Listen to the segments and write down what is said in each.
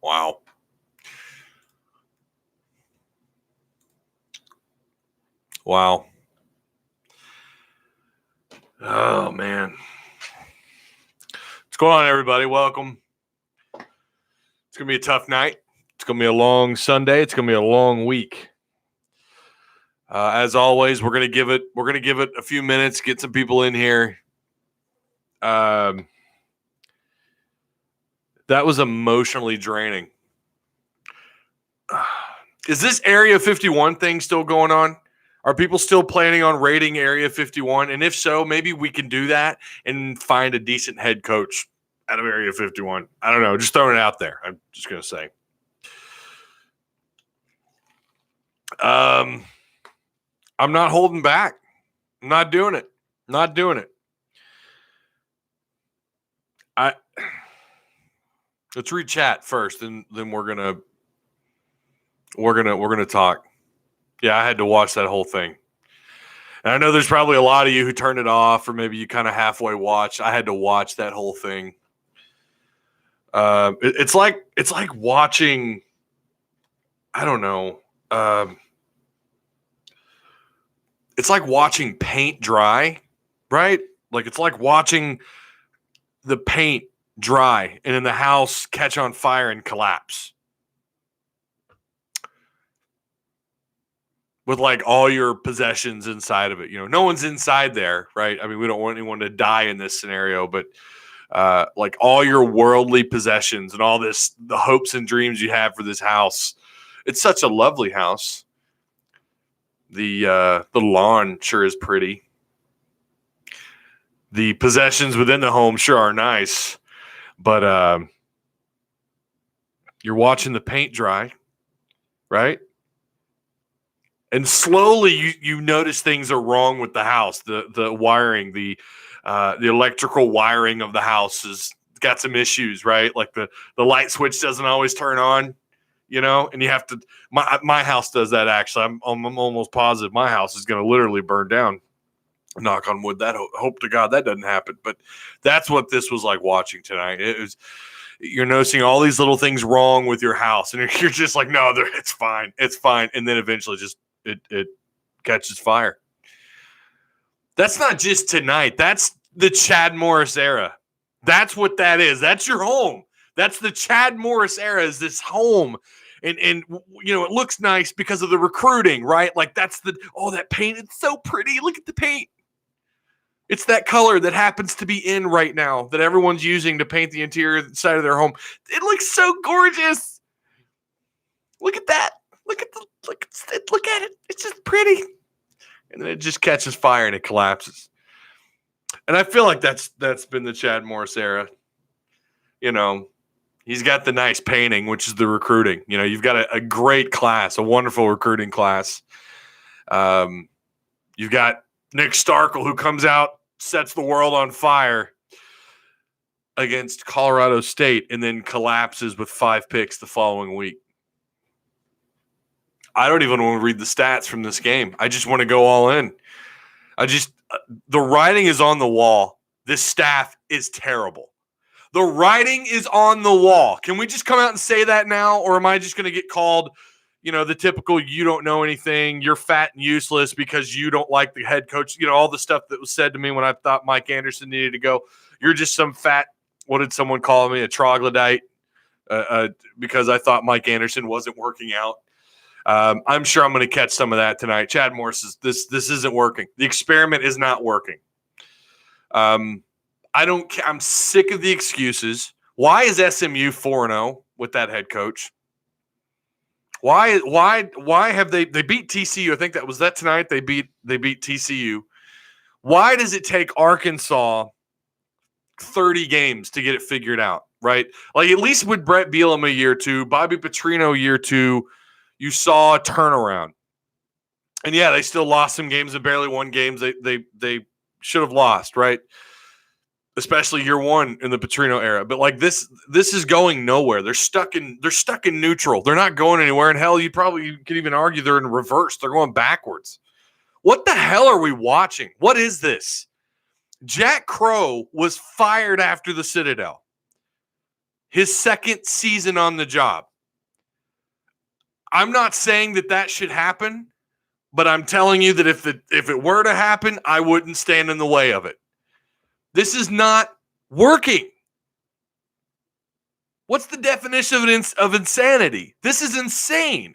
Wow. Wow. Oh, man. What's going on, everybody? Welcome. It's going to be a tough night. It's going to be a long Sunday. It's going to be a long week. As always, we're going to give it a few minutes, get some people in here. That was emotionally draining. Is this Area 51 thing still going on? Are people still planning on raiding Area 51? And if so, maybe we can do that and find a decent head coach out of Area 51. I don't know. Just throwing it out there. I'm just going to say. I'm not holding back. I'm not doing it. Let's read chat first, and then we're gonna talk. Yeah, I had to watch that whole thing. And I know there's probably a lot of you who turned it off, or maybe you kind of halfway watched. I had to watch that whole thing. It's like watching, I don't know. It's like watching paint dry, right? Like it's like watching the paint dry and then the house catch on fire and collapse. With like all your possessions inside of it. You know, no one's inside there, right? I mean, we don't want anyone to die in this scenario, but like all your worldly possessions and all this, the hopes and dreams you have for this house. It's such a lovely house. The lawn sure is pretty. The possessions within the home sure are nice, but you're watching the paint dry, right? And slowly you notice things are wrong with the house. The wiring, the electrical wiring of the house has got some issues, right? Like the light switch doesn't always turn on, you know, and you have to. My house does that actually. I'm almost positive my house is going to literally burn down. Knock on wood. That hope to God that doesn't happen. But that's what this was like watching tonight. It was. You're noticing all these little things wrong with your house, and you're just like, no, it's fine, and then eventually just. It catches fire. That's not just tonight. That's the Chad Morris era. That's what that is. That's your home. That's the Chad Morris era is this home. And you know, it looks nice because of the recruiting, right? Like that's that paint. It's so pretty. Look at the paint. It's that color that happens to be in right now that everyone's using to paint the interior side of their home. It looks so gorgeous. Look at that. Look at it. It's just pretty. And then it just catches fire and it collapses. And I feel like that's been the Chad Morris era. You know, he's got the nice painting, which is the recruiting. You know, you've got a great class, a wonderful recruiting class. You've got Nick Starkel, who comes out, sets the world on fire against Colorado State, and then collapses with 5 picks the following week. I don't even want to read the stats from this game. I just want to go all in. The writing is on the wall. This staff is terrible. The writing is on the wall. Can we just come out and say that now? Or am I just going to get called, you know, the typical, you don't know anything, you're fat and useless because you don't like the head coach, you know, all the stuff that was said to me when I thought Mike Anderson needed to go. You're just some fat, what did someone call me, a troglodyte, because I thought Mike Anderson wasn't working out. I'm sure I'm going to catch some of that tonight. Chad Morris this isn't working. The experiment is not working. I'm sick of the excuses. Why is SMU 4-0 with that head coach? Why have they beat TCU? I think that was tonight. They beat TCU. Why does it take Arkansas 30 games to get it figured out? Right? Like at least with Brett Bielema a year 2, Bobby Petrino year 2. You saw a turnaround. And yeah, they still lost some games and barely won games they should have lost, right? Especially year 1 in the Petrino era. But like this is going nowhere. They're stuck in neutral. They're not going anywhere. And hell, you could even argue they're in reverse. They're going backwards. What the hell are we watching? What is this? Jack Crow was fired after the Citadel. his second season on the job. I'm not saying that should happen, but I'm telling you that if it were to happen, I wouldn't stand in the way of it. This is not working. What's the definition of insanity? This is insane.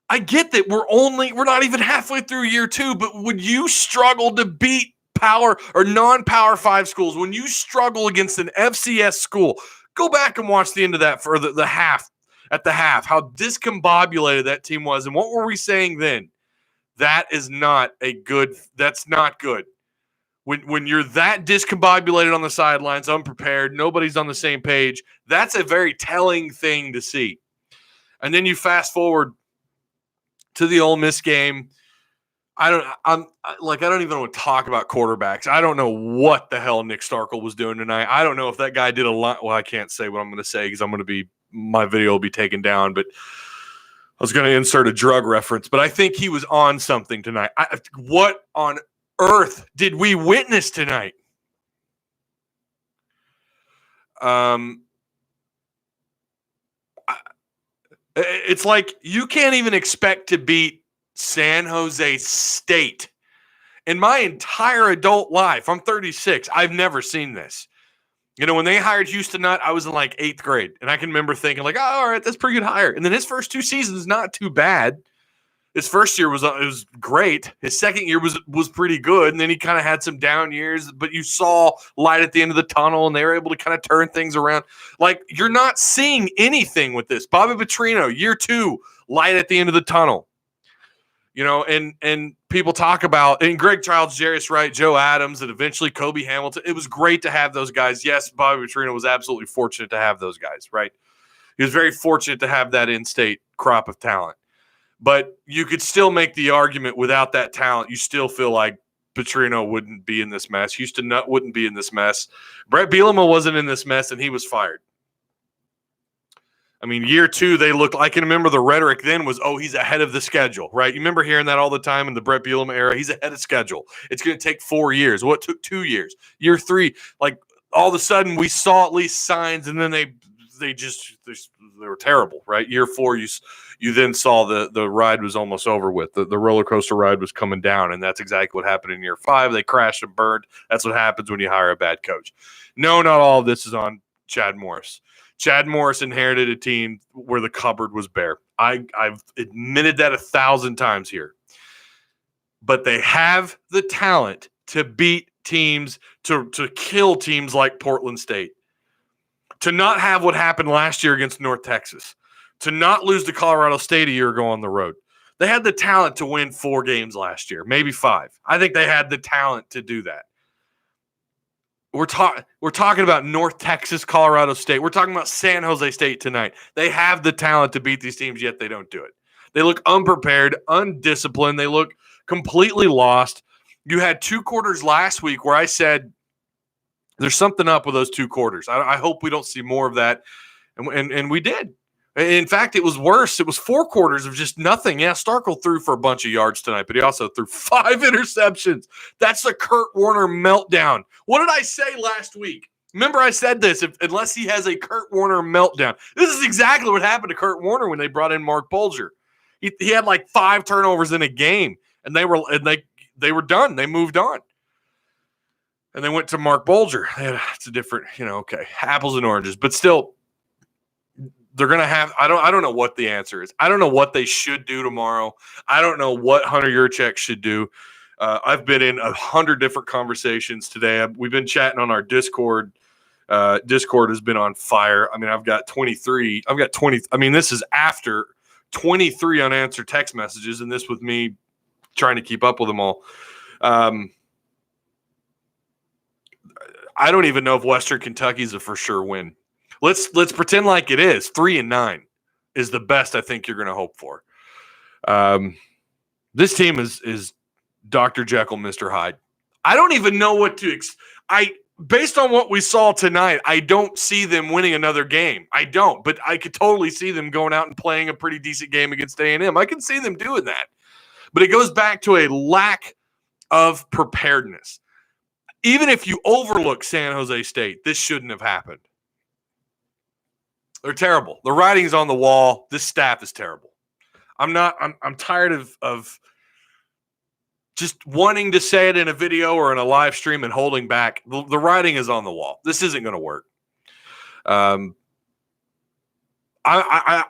I get that we're not even halfway through year 2, but when you struggle to beat power or non-power 5 schools, when you struggle against an FCS school, go back and watch the end of that for the half. At the half, how discombobulated that team was. And what were we saying then? That's not good. When you're that discombobulated on the sidelines, unprepared, nobody's on the same page, that's a very telling thing to see. And then you fast forward to the Ole Miss game. I don't even want to talk about quarterbacks. I don't know what the hell Nick Starkel was doing tonight. I don't know if that guy did a lot. Well, I can't say what I'm going to say because my video will be taken down, but I was going to insert a drug reference, but I think he was on something tonight. What on earth did we witness tonight? It's like you can't even expect to beat San Jose State. In my entire adult life, I'm 36. I've never seen this. When they hired Houston Nutt, I was in like 8th grade. And I can remember thinking like, oh, all right, that's pretty good hire. And then his first 2 seasons, not too bad. His first year was great. His second year was pretty good. And then he kind of had some down years, but you saw light at the end of the tunnel and they were able to kind of turn things around. Like, you're not seeing anything with this. Bobby Petrino, year 2, light at the end of the tunnel. And people talk about, and Greg Childs, Jarius Wright, Joe Adams, and eventually Kobe Hamilton. It was great to have those guys. Yes, Bobby Petrino was absolutely fortunate to have those guys, right? He was very fortunate to have that in-state crop of talent. But you could still make the argument without that talent, you still feel like Petrino wouldn't be in this mess. Houston Nutt wouldn't be in this mess. Brett Bielema wasn't in this mess, and he was fired. I mean, year 2, they looked. I can remember the rhetoric then was, oh, he's ahead of the schedule, right? You remember hearing that all the time in the Brett Bielema era. He's ahead of schedule. It's going to take 4 years. Well, it took 2 years. Year 3, like all of a sudden we saw at least signs, and then they were terrible, right? Year 4, you then saw the ride was almost over with. The roller coaster ride was coming down, and that's exactly what happened in year 5. They crashed and burned. That's what happens when you hire a bad coach. No, not all of this is on Chad Morris. Chad Morris inherited a team where the cupboard was bare. I've admitted that 1,000 times here. But they have the talent to beat teams, to kill teams like Portland State, to not have what happened last year against North Texas, to not lose to Colorado State a year ago on the road. They had the talent to win 4 games last year, maybe 5. I think they had the talent to do that. We're talking about North Texas, Colorado State. We're talking about San Jose State tonight. They have the talent to beat these teams, yet they don't do it. They look unprepared, undisciplined. They look completely lost. You had 2 quarters last week where I said there's something up with those 2 quarters. I hope we don't see more of that, and we did. In fact, it was worse. It was 4 quarters of just nothing. Yeah, Starkel threw for a bunch of yards tonight, but he also threw 5 interceptions. That's a Kurt Warner meltdown. What did I say last week? Remember I said this, unless he has a Kurt Warner meltdown. This is exactly what happened to Kurt Warner when they brought in Mark Bulger. He had like 5 turnovers in a game, and they were done. They moved on. And they went to Mark Bulger. It's a different, okay, apples and oranges, but still, they're going to have – I don't know what the answer is. I don't know what they should do tomorrow. I don't know what Hunter Yurchek should do. I've been in 100 different conversations today. We've been chatting on our Discord. Discord has been on fire. I mean, I've got 23. I've got 20. I mean, this is after 23 unanswered text messages, and this with me trying to keep up with them all. I don't even know if Western Kentucky's a for sure win. Let's pretend like it is. 3-9 is the best I think you're going to hope for. This team is Dr. Jekyll, Mr. Hyde. I don't even know what to based on what we saw tonight, I don't see them winning another game. I don't, but I could totally see them going out and playing a pretty decent game against A&M. I can see them doing that. But it goes back to a lack of preparedness. Even if you overlook San Jose State, this shouldn't have happened. They're terrible. The writing's on the wall. This staff is terrible. I'm tired of just wanting to say it in a video or in a live stream and holding back. The writing is on the wall. This isn't going to work. I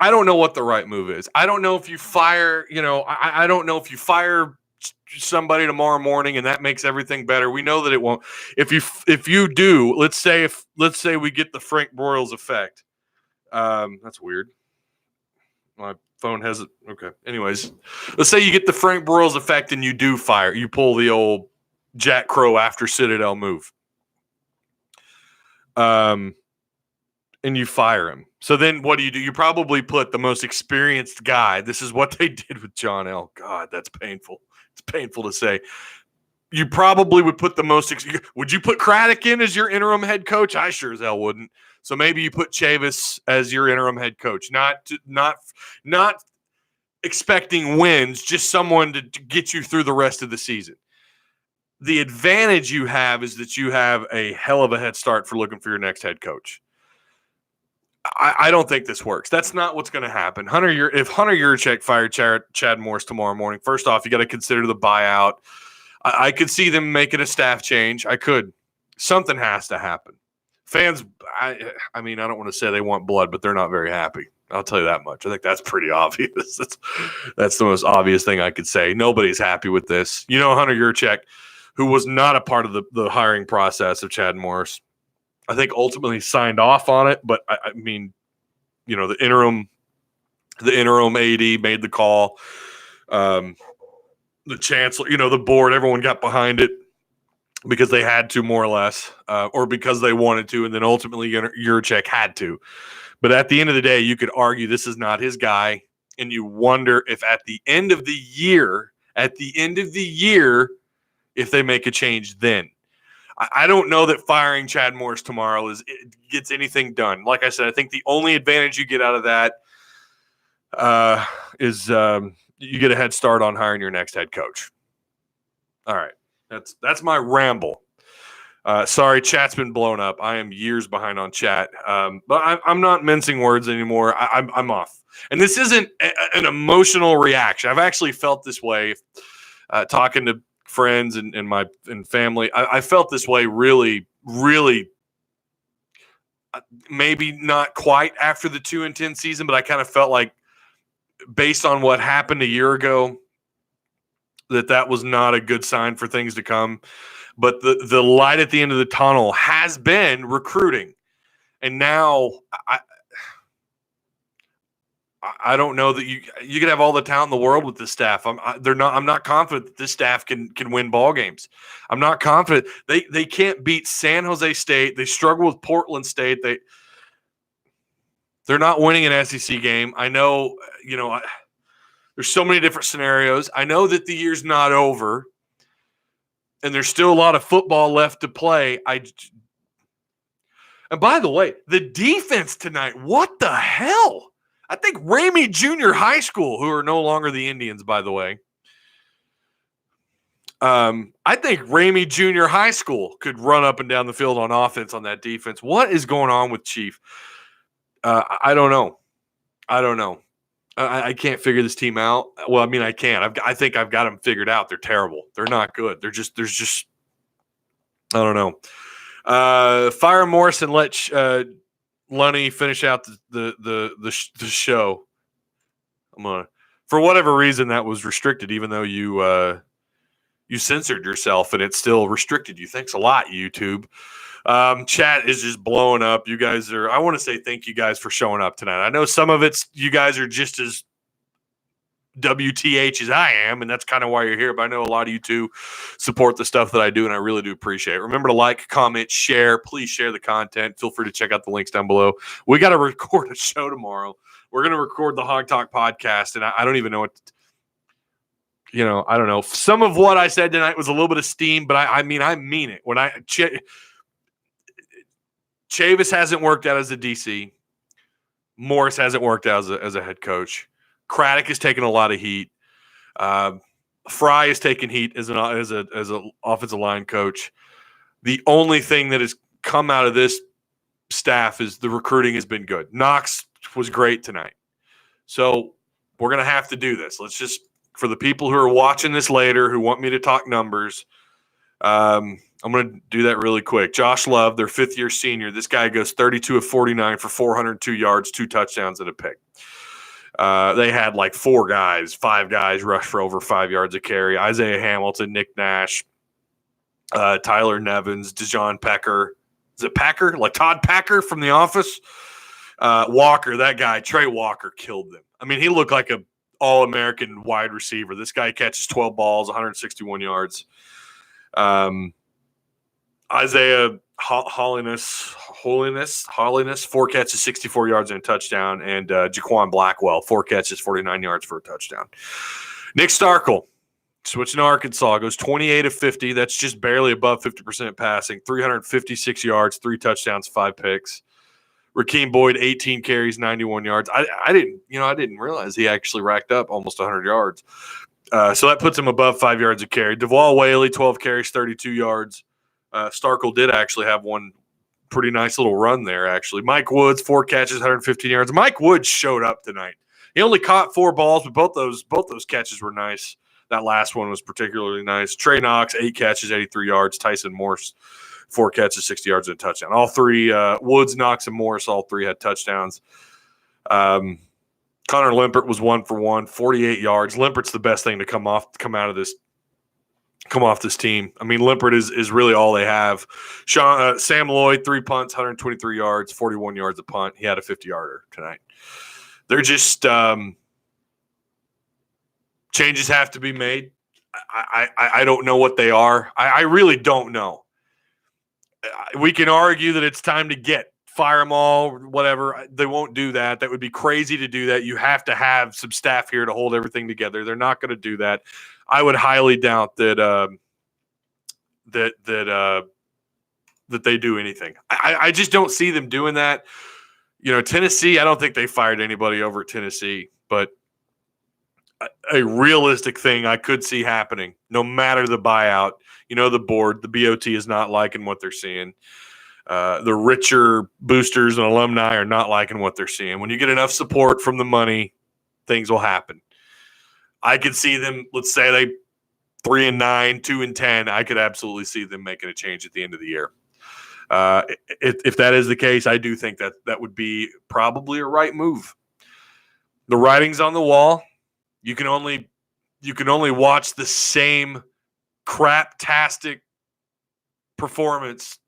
don't know what the right move is. I don't know if you fire, I don't know if you fire somebody tomorrow morning and that makes everything better. We know that it won't. If you do, let's say we get the Frank Broyles effect. That's weird. My phone has it. Okay. Anyways, let's say you get the Frank Broyles effect and you do fire. You pull the old Jack Crow after Citadel move. And you fire him. So then what do? You probably put the most experienced guy. This is what they did with John L. God, that's painful. It's painful to say. You probably would put the most. Would you put Craddock in as your interim head coach? I sure as hell wouldn't. So maybe you put Chavis as your interim head coach. Not expecting wins, just someone to get you through the rest of the season. The advantage you have is that you have a hell of a head start for looking for your next head coach. I don't think this works. That's not what's going to happen. If Hunter Yurachek fired Chad Morris tomorrow morning, first off, you got to consider the buyout. I could see them making a staff change. I could. Something has to happen. Fans, I mean, I don't want to say they want blood, but they're not very happy. I'll tell you that much. I think that's pretty obvious. That's the most obvious thing I could say. Nobody's happy with this. Hunter Yurachek, who was not a part of the hiring process of Chad Morris, I think ultimately signed off on it. But I mean, the interim AD made the call. The chancellor, the board, everyone got behind it because they had to, more or less, or because they wanted to, and then ultimately Yurachek had to. But at the end of the day, you could argue this is not his guy, and you wonder if at the end of the year, if they make a change then. I don't know that firing Chad Morris tomorrow gets anything done. Like I said, I think the only advantage you get out of that is you get a head start on hiring your next head coach. All right. That's my ramble. Sorry, chat's been blown up. I am years behind on chat, but I'm not mincing words anymore. I'm off. And this isn't an emotional reaction. I've actually felt this way talking to friends and family. I felt this way really, really, maybe not quite after the 2-10 season, but I kind of felt like based on what happened a year ago, that was not a good sign for things to come. But the light at the end of the tunnel has been recruiting. And now I don't know that you could have all the talent in the world with this staff. I'm not confident that this staff can win ball games. I'm not confident. They can't beat San Jose State. They struggle with Portland State. They're not winning an SEC game. I know, there's so many different scenarios. I know that the year's not over, and there's still a lot of football left to play. And by the way, the defense tonight, what the hell? I think Ramey Junior High School, who are no longer the Indians, by the way. I think Ramey Junior High School could run up and down the field on offense on that defense. What is going on with Chief? I don't know. I can't figure this team out. Well, I mean, I can. I think I've got them figured out. They're terrible. They're not good. There's just I don't know. Fire Morris and let Lunny finish out the show. I'm gonna, for whatever reason, that was restricted, even though you censored yourself and it's still restricted you. Thanks a lot, YouTube. Chat is just blowing up. You guys I want to say thank you guys for showing up tonight. I know some of it's you guys are just as WTH as I am, and that's kind of why you're here. But I know a lot of you too support the stuff that I do, and I really do appreciate it. Remember to like, comment, share. Please share the content. Feel free to check out the links down below. We got to record a show tomorrow. We're going to record the Hog Talk podcast, and I don't even know what I don't know. Some of what I said tonight was a little bit of steam, but I mean it. When Chavis hasn't worked out as a DC. Morris hasn't worked out as a head coach. Craddock has taken a lot of heat. Fry has taken heat as an offensive line coach. The only thing that has come out of this staff is the recruiting has been good. Knox was great tonight. So we're going to have to do this. Let's just, for the people who are watching this later who want me to talk numbers, I'm going to do that really quick. Josh Love, their fifth-year senior, this guy goes 32 of 49 for 402 yards, 2 touchdowns, and a pick. They had like 5 guys rush for over 5 yards a carry. Isaiah Hamilton, Nick Nash, Tyler Nevins, Dejon Pecker. Is it Packer? Like Todd Packer from The Office? Walker, that guy, Trey Walker, killed them. I mean, he looked like an all-American wide receiver. This guy catches 12 balls, 161 yards. Isaiah Holiness, 4 catches, 64 yards and a touchdown. And Jaquan Blackwell, 4 catches, 49 yards for a touchdown. Nick Starkel, switching to Arkansas, goes 28 of 50. That's just barely above 50% passing. 356 yards, 3 touchdowns, 5 picks. Rakeem Boyd, 18 carries, 91 yards. I didn't realize he actually racked up almost 100 yards. So that puts him above 5 yards a carry. Devwall Whaley, 12 carries, 32 yards. Starkel did actually have one pretty nice little run there, actually. Mike Woods, 4 catches, 115 yards. Mike Woods showed up tonight. He only caught 4 balls, but both those catches were nice. That last one was particularly nice. Trey Knox, 8 catches, 83 yards. Tyson Morse, 4 catches, 60 yards, and a touchdown. All 3, Woods, Knox, and Morris, all 3 had touchdowns. Connor Limpert was 1 for 1, 48 yards. Limpert's the best thing to come off this team. I mean, Limpert is really all they have. Sam Lloyd, 3 punts, 123 yards, 41 yards a punt. He had a 50-yarder tonight. They're just changes have to be made. I don't know what they are. I really don't know. We can argue that it's time to fire them all, whatever. They won't do that. That would be crazy to do that. You have to have some staff here to hold everything together. They're not going to do that. I would highly doubt that they do anything. I just don't see them doing that. You know, Tennessee, I don't think they fired anybody over at Tennessee, but a realistic thing I could see happening, no matter the buyout. You know, the board, the BOT is not liking what they're seeing. The richer boosters and alumni are not liking what they're seeing. When you get enough support from the money, things will happen. I could see them, let's say they 3-9, 2-10. I could absolutely see them making a change at the end of the year. If that is the case, I do think that would be probably a right move. The writing's on the wall. You can only watch the same crap-tastic performance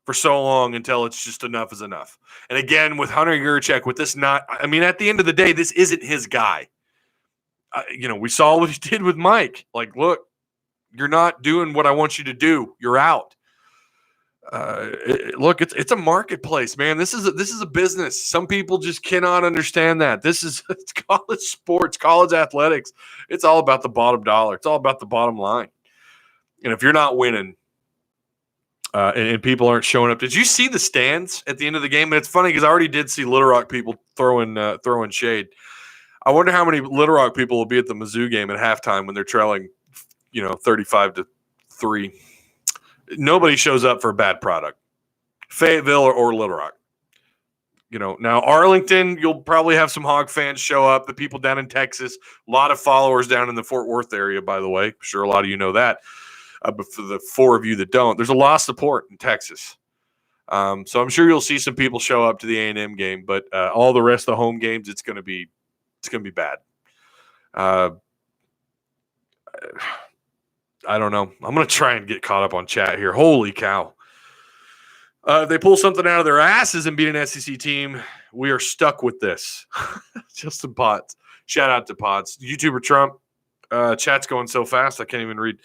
for so long until it's just enough is enough. And again, with Hunter Yurachek, with this at the end of the day, this isn't his guy. We saw what he did with Mike. Like, look, you're not doing what I want you to do. You're out. Look, it's a marketplace, man. This is a business. Some people just cannot understand that. It's college sports, college athletics. It's all about the bottom dollar. It's all about the bottom line. And if you're not winning, and people aren't showing up, did you see the stands at the end of the game? And it's funny because I already did see Little Rock people throwing shade. I wonder how many Little Rock people will be at the Mizzou game at halftime when they're trailing, 35-3. Nobody shows up for a bad product. Fayetteville or Little Rock. Now Arlington, you'll probably have some Hog fans show up. The people down in Texas, a lot of followers down in the Fort Worth area, by the way. I'm sure a lot of you know that. But for the 4 of you that don't, there's a lot of support in Texas. So I'm sure you'll see some people show up to the A&M game, but all the rest of the home games, it's going to be bad. I don't know. I'm going to try and get caught up on chat here. Holy cow. They pull something out of their asses and beat an SEC team. We are stuck with this. Justin Potts. Shout out to Potts. YouTuber Trump. Chat's going so fast I can't even read.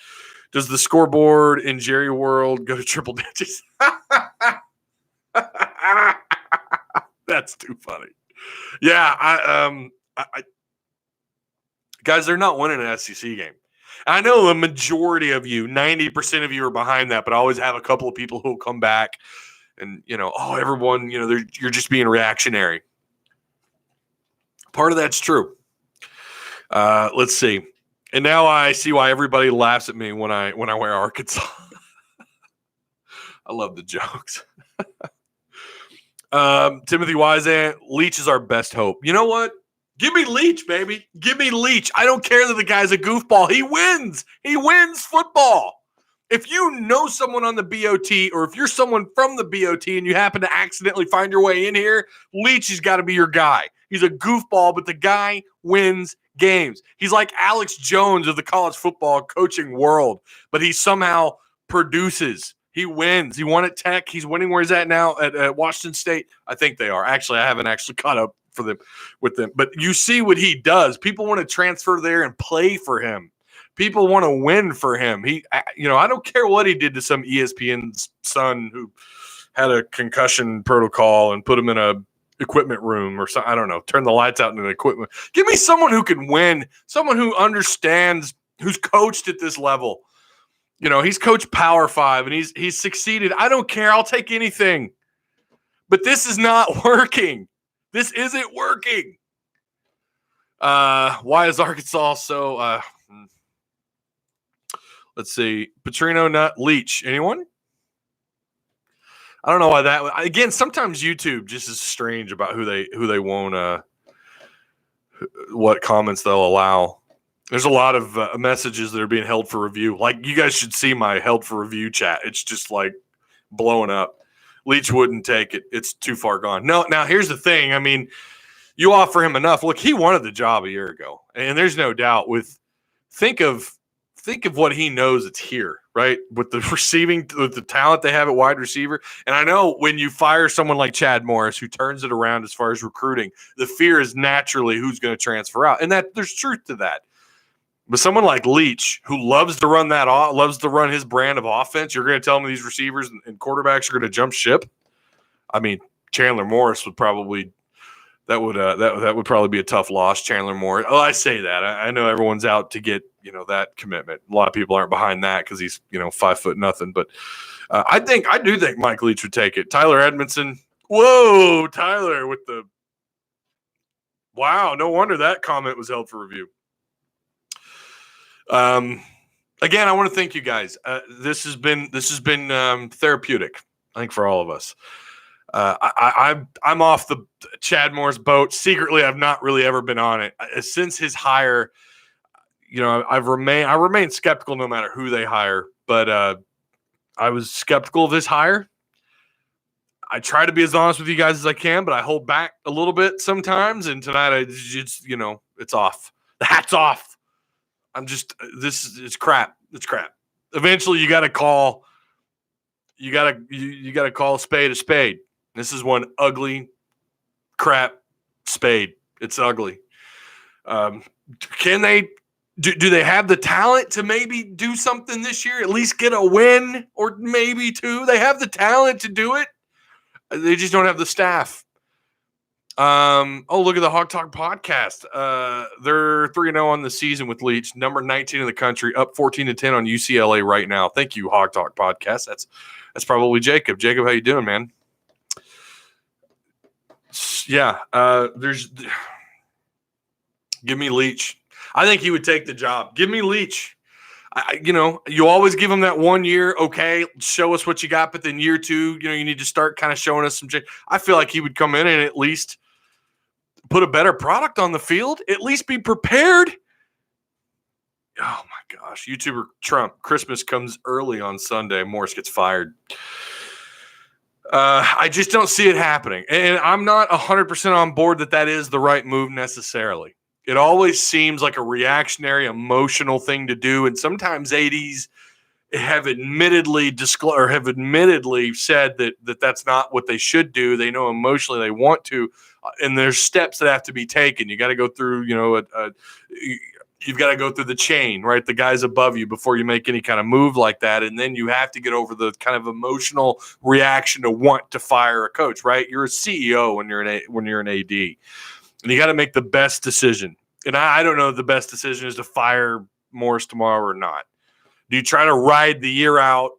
Does the scoreboard in Jerry World go to triple digits? That's too funny. Yeah, guys, they're not winning an SEC game. I know the majority of you, 90% of you are behind that, but I always have a couple of people who will come back and, everyone, you're just being reactionary. Part of that's true. Let's see. And now I see why everybody laughs at me when I wear Arkansas. I love the jokes. Timothy Whiseant, Leach is our best hope. You know what? Give me Leach, baby. Give me Leach. I don't care that the guy's a goofball. He wins. He wins football. If you know someone on the BOT, or if you're someone from the BOT and you happen to accidentally find your way in here, Leach has got to be your guy. He's a goofball, but the guy wins games. He's like Alex Jones of the college football coaching world, but he somehow produces. He wins. He won at Tech. He's winning where he's at now at Washington State. I think they are. Actually, I haven't actually caught up with them. But you see what he does. People want to transfer there and play for him. People want to win for him. I don't care what he did to some ESPN son who had a concussion protocol and put him in a equipment room or something. I don't know. Turn the lights out in the equipment. Give me someone who can win, someone who understands, who's coached at this level. He's coached Power 5 and he's succeeded. I don't care. I'll take anything. But this is not working. This isn't working. Why is Arkansas so let's see. Petrino, Nut, Leach. Anyone? I don't know why that. Again, sometimes YouTube just is strange about who they won't. What comments they'll allow. There's a lot of messages that are being held for review. Like, you guys should see my held for review chat. It's just like blowing up. Leach wouldn't take it. It's too far gone. No. Now here's the thing. I mean, you offer him enough. Look, he wanted the job a year ago, and there's no doubt. Think of what he knows it's here, right? With the with the talent they have at wide receiver. And I know when you fire someone like Chad Morris, who turns it around as far as recruiting, the fear is naturally who's going to transfer out. And that there's truth to that. But someone like Leach, who loves to run loves to run his brand of offense, you're going to tell me these receivers and quarterbacks are going to jump ship? I mean, Chandler Morris would probably that would probably be a tough loss. Chandler Morris. Oh, I say that. I know everyone's out to get that commitment. A lot of people aren't behind that because he's 5 foot nothing. But I do think Mike Leach would take it. Tyler Edmondson. Whoa, Tyler with the wow. No wonder that comment was held for review. Again, I want to thank you guys. This has been therapeutic, I think, for all of us. I'm off the Chad Morris boat. Secretly, I've not really ever been on it since his hire. I remain skeptical no matter who they hire. But I was skeptical of this hire. I try to be as honest with you guys as I can, but I hold back a little bit sometimes. And tonight, it's off. The hat's off. It's crap. It's crap. Eventually you got to call a spade a spade. This is one ugly crap spade. It's ugly. Can they do they have the talent to maybe do something this year? At least get a win or maybe two. They have the talent to do it. They just don't have the staff. Look at the Hawk Talk podcast. They're 3-0 on the season with Leach, number 19 in the country, up 14-10 on UCLA right now. Thank you, Hawk Talk podcast. That's probably Jacob. Jacob, how you doing, man? Yeah. Give me Leach. I think he would take the job. Give me Leach. You always give him that 1 year. Okay, show us what you got. But then year two, you need to start kind of showing us some. I feel like he would come in and at least put a better product on the field. At least be prepared. Oh my gosh, YouTuber Trump. Christmas comes early on Sunday. Morris gets fired. I just don't see it happening, and I'm not 100% on board that is the right move necessarily. It always seems like a reactionary, emotional thing to do, and sometimes ADs have admittedly said that that's not what they should do. They know emotionally they want to, and there's steps that have to be taken. You got to go through, you've got to go through the chain, right? The guys above you before you make any kind of move like that, and then you have to get over the kind of emotional reaction to want to fire a coach, right? You're a CEO when you're an AD. And you got to make the best decision. And I don't know if the best decision is to fire Morris tomorrow or not. Do you try to ride the year out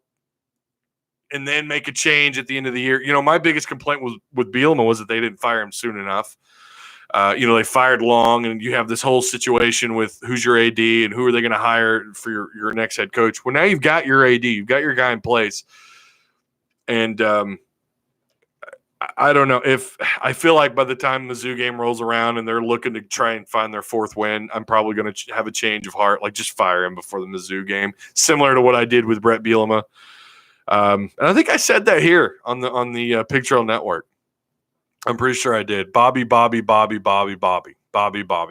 and then make a change at the end of the year? My biggest complaint with Bielema was that they didn't fire him soon enough. They fired Long, and you have this whole situation with who's your AD and who are they going to hire for your next head coach. Well, now you've got your AD. You've got your guy in place. And I don't know if I feel like by the time the Mizzou game rolls around and they're looking to try and find their fourth win, I'm probably going to have a change of heart, like just fire him before the Mizzou game, similar to what I did with Brett Bielema. And I think I said that here on the Pig Trail Network. I'm pretty sure I did. Bobby.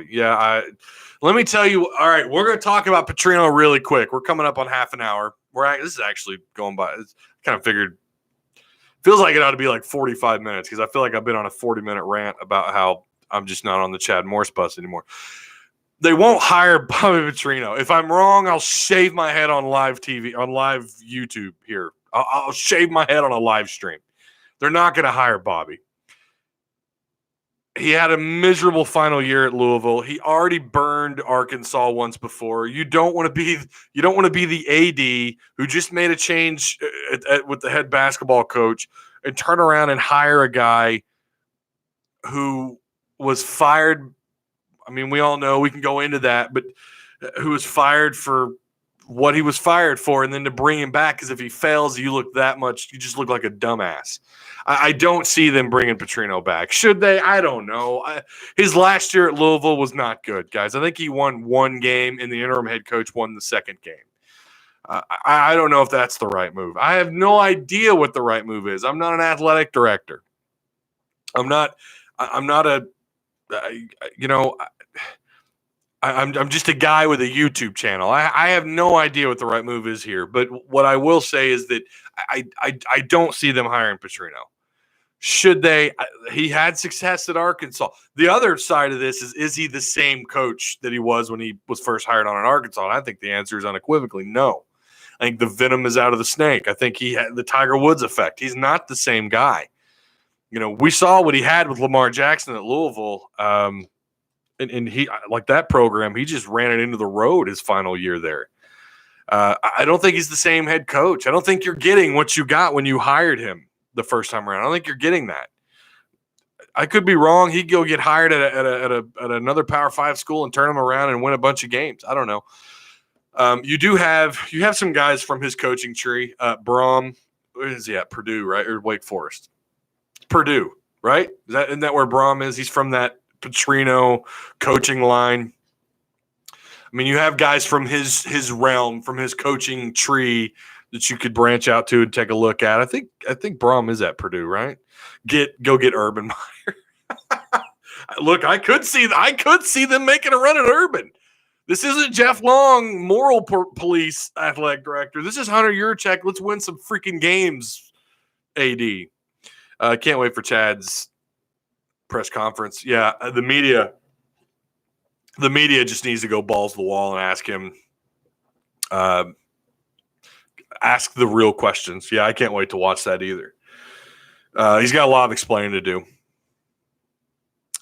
Yeah, let me tell you. All right, we're going to talk about Petrino really quick. We're coming up on half an hour. This is actually going by. It's kind of figured. Feels like it ought to be like 45 minutes because I feel like I've been on a 40-minute rant about how I'm just not on the Chad Morris bus anymore. They won't hire Bobby Petrino. If I'm wrong, I'll shave my head on live TV, on live YouTube here. I'll shave my head on a live stream. They're not going to hire Bobby. He had a miserable final year at Louisville. He already burned Arkansas once before. You don't want to be the AD who just made a change with the head basketball coach and turn around and hire a guy who was fired. I mean, we all know, we can go into that, but who was fired for what he was fired for, and then to bring him back, because if he fails, you just look like a dumbass. I don't see them bringing Petrino back. Should they? I don't know. His last year at Louisville was not good, guys. I think he won one game, and the interim head coach won the second game. I don't know if that's the right move. I have no idea what the right move is. I'm not an athletic director. I'm just a guy with a YouTube channel. I have no idea what the right move is here. But what I will say is that I don't see them hiring Petrino. Should they? He had success at Arkansas. The other side of this is he the same coach that he was when he was first hired on in Arkansas? And I think the answer is unequivocally no. I think the venom is out of the snake. I think he had the Tiger Woods effect. He's not the same guy. We saw what he had with Lamar Jackson at Louisville. And he, like that program, he just ran it into the road his final year there. I don't think he's the same head coach. I don't think you're getting what you got when you hired him the first time around. I don't think you're getting that. I could be wrong. He'd go get hired at another Power 5 school and turn him around and win a bunch of games. I don't know. You have some guys from his coaching tree. Brom, where is he at? Purdue, right? Or Wake Forest? Purdue, right? Isn't that where Brom is? He's from that Petrino coaching line. I mean, you have guys from his realm, from his coaching tree that you could branch out to and take a look at. I think Brom is at Purdue, right? Go get Urban Meyer. Look, I could see them making a run at Urban. This isn't Jeff Long, moral police athletic director. This is Hunter Yurchek. Let's win some freaking games, AD. Can't wait for Chad's press conference. Yeah, the media just needs to go balls to the wall and ask him, ask the real questions. Yeah, I can't wait to watch that either. He's got a lot of explaining to do.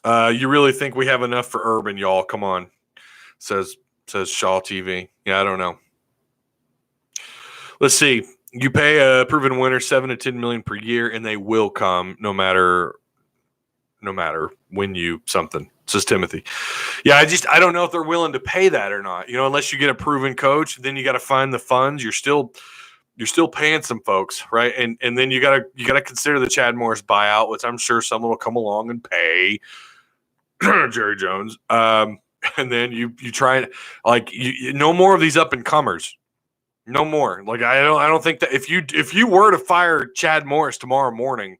You really think we have enough for Urban, y'all? Come on, says Shaw TV. Yeah, I don't know. Let's see. You pay a proven winner $7 to $10 million per year, and they will come no matter when you something, says Timothy. Yeah, I don't know if they're willing to pay that or not. Unless you get a proven coach, then you got to find the funds. You're still paying some folks, right? And then you gotta consider the Chad Morris buyout, which I'm sure someone will come along and pay Jerry Jones. And then you try no more of these up and comers. No more. I don't think that if you were to fire Chad Morris tomorrow morning,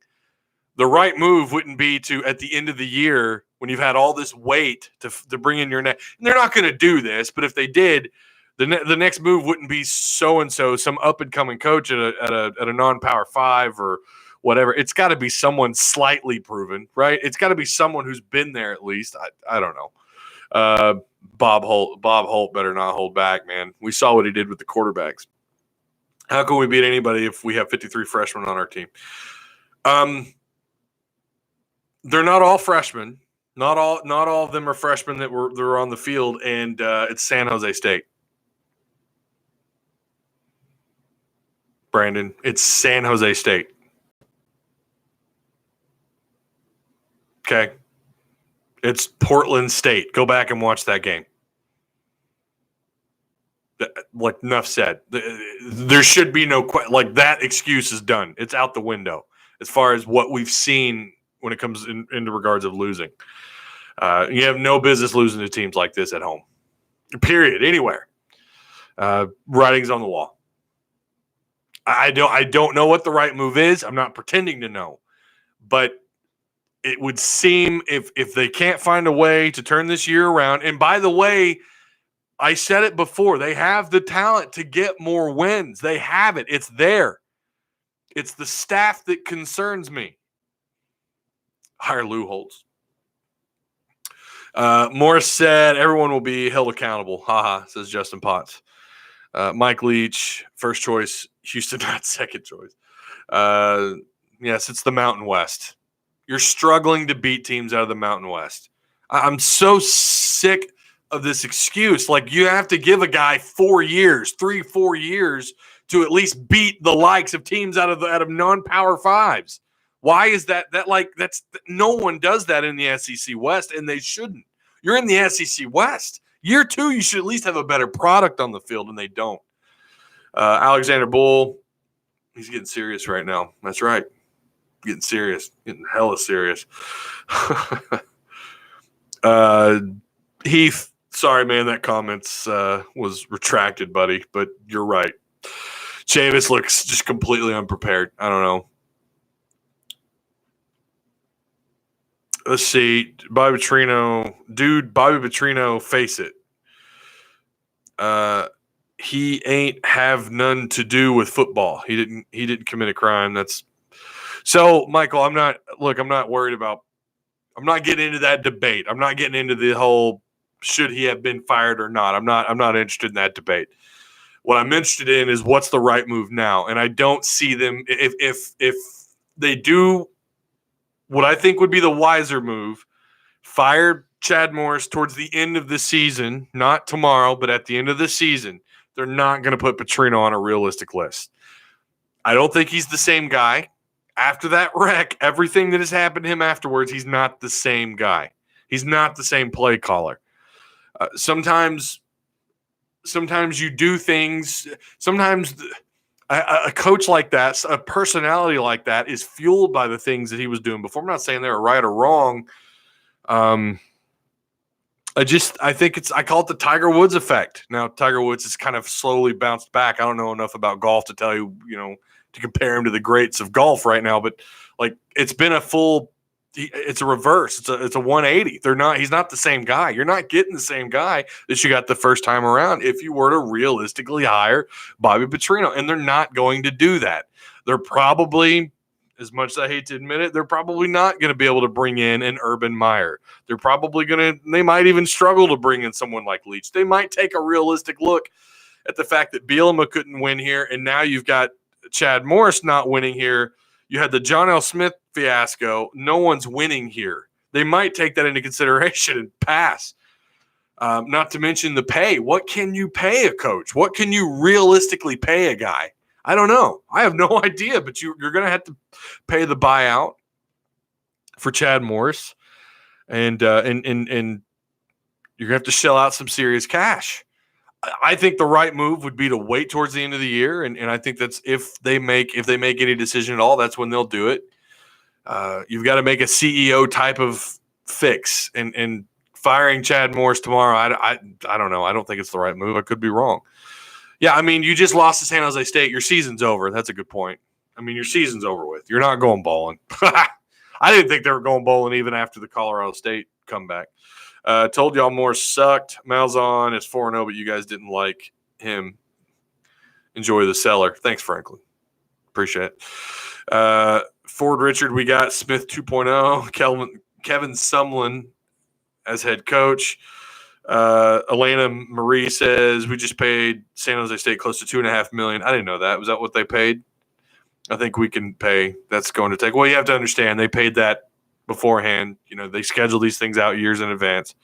the right move wouldn't be to, at the end of the year, when you've had all this weight to bring in your next. And they're not going to do this, but if they did, the next move wouldn't be so-and-so, some up-and-coming coach at a non-Power 5 or whatever. It's got to be someone slightly proven, right? It's got to be someone who's been there at least. I don't know. Bob Holt better not hold back, man. We saw what he did with the quarterbacks. How can we beat anybody if we have 53 freshmen on our team? They're not all freshmen. Not all of them are freshmen that were on the field, and it's San Jose State. Brandon, it's San Jose State. Okay. It's Portland State. Go back and watch that game. Enough said. There should be no that excuse is done. It's out the window. as far as what we've seen when it comes into regards of losing. You have no business losing to teams like this at home. Period. Anywhere. Writing's on the wall. I don't know what the right move is. I'm not pretending to know. But it would seem if they can't find a way to turn this year around, and by the way, I said it before, they have the talent to get more wins. They have it. It's there. It's the staff that concerns me. Hire Lou Holtz. Morris said everyone will be held accountable. Haha, says Justin Potts. Mike Leach, first choice. Houston, not second choice. Yes, it's the Mountain West. You're struggling to beat teams out of the Mountain West. I'm so sick of this excuse. Like, you have to give a guy 4 years, 3-4 years to at least beat the likes of teams out of non-power fives. Why is that? That's no one does that in the SEC West, and they shouldn't. You're in the SEC West. Year 2, you should at least have a better product on the field, and they don't. Alexander Bull, he's getting serious right now. That's right. Getting serious. Getting hella serious. Heath, sorry, man, that comments was retracted, buddy, but you're right. Chavis looks just completely unprepared. I don't know. Let's see. Bobby Petrino, face it. He ain't have none to do with football. He didn't commit a crime. That's so, Michael, I'm not worried about, I'm not getting into that debate. I'm not getting into the whole should he have been fired or not. I'm not interested in that debate. What I'm interested in is what's the right move now. And I don't see them if they do what I think would be the wiser move, fire Chad Morris towards the end of the season, not tomorrow, but at the end of the season. They're not going to put Petrino on a realistic list. I don't think he's the same guy. After that wreck, everything that has happened to him afterwards, he's not the same guy. He's not the same play caller. Sometimes you do things. Sometimes a coach like that, a personality like that, is fueled by the things that he was doing before. I'm not saying they were right or wrong. I think I call it the Tiger Woods effect. Now, Tiger Woods has kind of slowly bounced back. I don't know enough about golf to tell you, to compare him to the greats of golf right now, but like it's been it's a reverse. It's a 180. He's not the same guy. You're not getting the same guy that you got the first time around if you were to realistically hire Bobby Petrino, and they're not going to do that. They're probably, as much as I hate to admit it, they're probably not going to be able to bring in an Urban Meyer. They might even struggle to bring in someone like Leach. They might take a realistic look at the fact that Bielema couldn't win here, and now you've got Chad Morris not winning here. You had the John L. Smith fiasco. No one's winning here. They might take that into consideration and pass. Not to mention the pay. What can you pay a coach? What can you realistically pay a guy? I don't know. I have no idea, but you're going to have to pay the buyout for Chad Morris, and you're going to have to shell out some serious cash. I think the right move would be to wait towards the end of the year, and I think that's if they make any decision at all, that's when they'll do it. You've got to make a CEO type of fix, and firing Chad Morris tomorrow, I don't know. I don't think it's the right move. I could be wrong. Yeah, I mean, you just lost to San Jose State. Your season's over. That's a good point. I mean, your season's over with. You're not going bowling. I didn't think they were going bowling even after the Colorado State comeback. Told y'all Morris sucked. Malzahn is 4-0, but you guys didn't like him. Enjoy the cellar. Thanks, Franklin. Appreciate it. Ford Richard, we got Smith 2.0. Kevin Sumlin as head coach. Elena Marie says we just paid San Jose State close to $2.5 million. I didn't know that. Was that what they paid? I think we can pay. That's going to take. Well, you have to understand they paid that beforehand. They schedule these things out years in advance.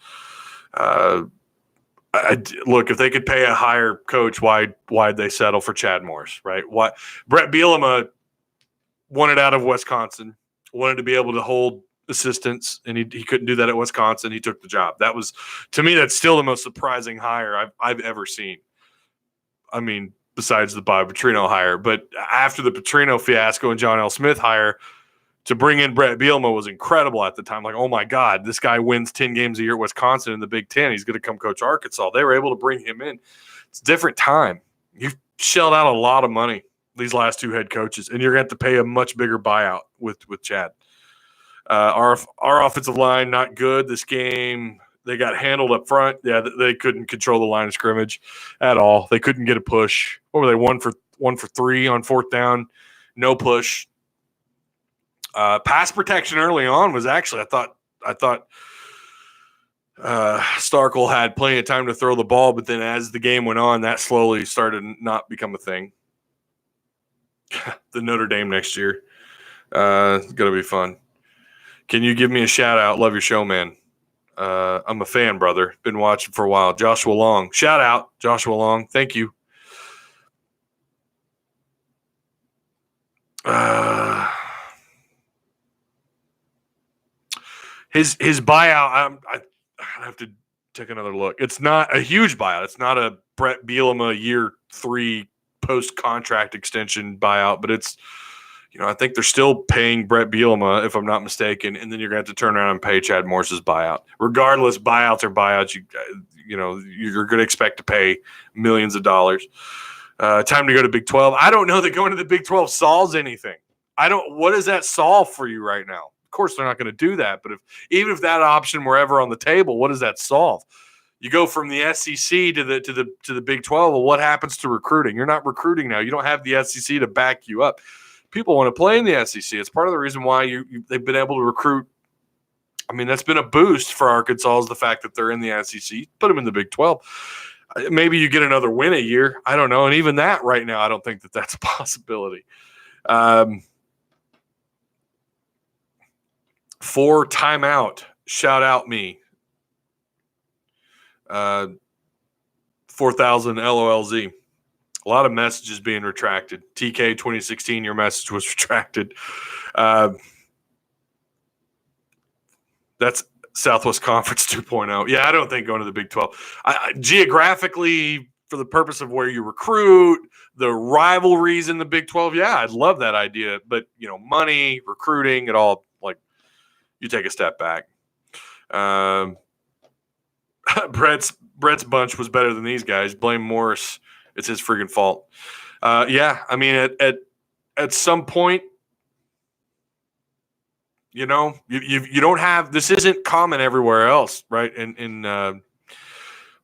Look, if they could pay a higher coach, why'd they settle for Chad Morris, right? Why Brett Bielema wanted out of Wisconsin, wanted to be able to hold assistants, and he couldn't do that at Wisconsin. He took the job. That was, to me, that's still the most surprising hire I've ever seen. I mean, besides the Bobby Petrino hire, but after the Petrino fiasco and John L. Smith hire, to bring in Brett Bielema was incredible at the time. Like, oh my God, this guy wins 10 games a year at Wisconsin in the Big Ten. He's going to come coach Arkansas. They were able to bring him in. It's a different time. You've shelled out a lot of money, these last two head coaches, and you're going to have to pay a much bigger buyout with Chad. Our offensive line, not good this game. They got handled up front. Yeah, they couldn't control the line of scrimmage at all. They couldn't get a push. What were they, one for 3 on fourth down? No push. Pass protection early on was actually, I thought Starkel had plenty of time to throw the ball, but then as the game went on, that slowly started to not become a thing. The Notre Dame next year. It's going to be fun. Can you give me a shout out? Love your show, man. I'm a fan, brother. Been watching for a while. Joshua Long. Shout out, Joshua Long. Thank you. His buyout, I have to take another look. It's not a huge buyout. It's not a Brett Bielema year 3 post-contract extension buyout, but it's, I think they're still paying Brett Bielema, if I'm not mistaken, and then you're going to have to turn around and pay Chad Morris's buyout. Regardless, buyouts are buyouts. You're going to expect to pay millions of dollars. Time to go to Big 12. I don't know that going to the Big 12 solves anything. What does that solve for you right now? Of course, they're not going to do that, but even if that option were ever on the table, what does that solve? You go from the SEC to the Big 12. Well, what happens to recruiting? You're not recruiting now. You don't have the SEC to back you up. People want to play in the SEC. It's part of the reason why they've been able to recruit. I mean, that's been a boost for Arkansas is the fact that they're in the SEC. Put them in the Big 12. Maybe you get another win a year. I don't know. And even that right now, I don't think that that's a possibility. For timeout, shout out me. 4,000 LOLZ. A lot of messages being retracted. TK 2016, your message was retracted. That's Southwest Conference 2.0. Yeah, I don't think going to the Big 12. Geographically, for the purpose of where you recruit, the rivalries in the Big 12, yeah, I'd love that idea. But, money, recruiting, it all, you take a step back. Brett's bunch was better than these guys. Blame Morris. It's his freaking fault. Yeah, I mean, at some point, you don't have – this isn't common everywhere else, right, in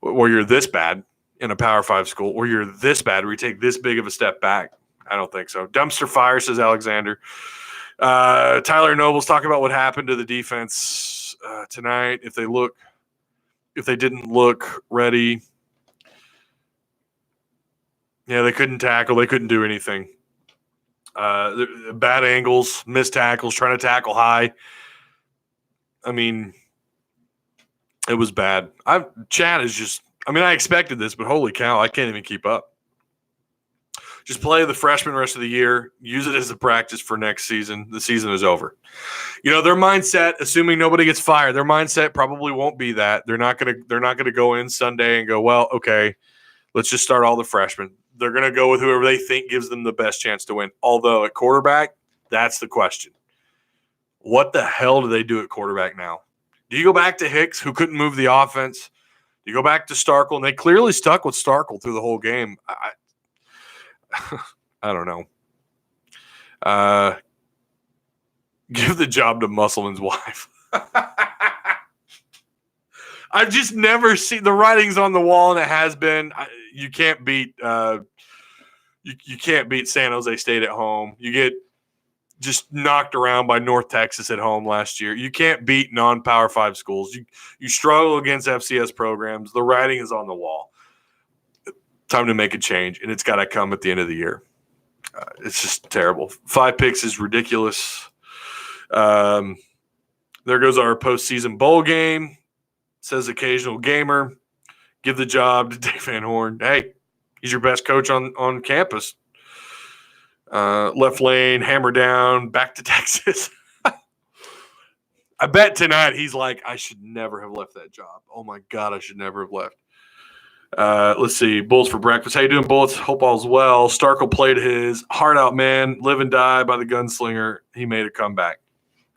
where you're this bad in a Power 5 school, where you're this bad, where you take this big of a step back. I don't think so. Dumpster fire, says Alexander. Tyler Noble's talking about what happened to the defense tonight. If they didn't look ready, yeah, they couldn't tackle. They couldn't do anything. Bad angles, missed tackles, trying to tackle high. I mean, it was bad. Chad is just. I mean, I expected this, but holy cow, I can't even keep up. Just play the freshman rest of the year. Use it as a practice for next season. The season is over. Their mindset, assuming nobody gets fired, their mindset probably won't be that. They're not gonna go in Sunday and go, well, okay, let's just start all the freshmen. They're gonna go with whoever they think gives them the best chance to win. Although at quarterback, that's the question. What the hell do they do at quarterback now? Do you go back to Hicks, who couldn't move the offense? Do you go back to Starkel? And they clearly stuck with Starkel through the whole game. I don't know. Give the job to Musselman's wife. I've just never seen the writing's on the wall, and it has been. You can't beat. You can't beat San Jose State at home. You get just knocked around by North Texas at home last year. You can't beat non-Power 5 schools. You struggle against FCS programs. The writing is on the wall. Time to make a change, and it's got to come at the end of the year. It's just terrible. 5 picks is ridiculous. There goes our postseason bowl game. Says occasional gamer. Give the job to Dave Van Horn. Hey, he's your best coach on campus. Left lane, hammer down, back to Texas. I bet tonight he's like, I should never have left that job. Oh, my God, I should never have left. Let's see. Bulls for breakfast. How you doing, Bullets? Hope all's well. Starkel played his heart out, man. Live and die by the gunslinger. He made a comeback.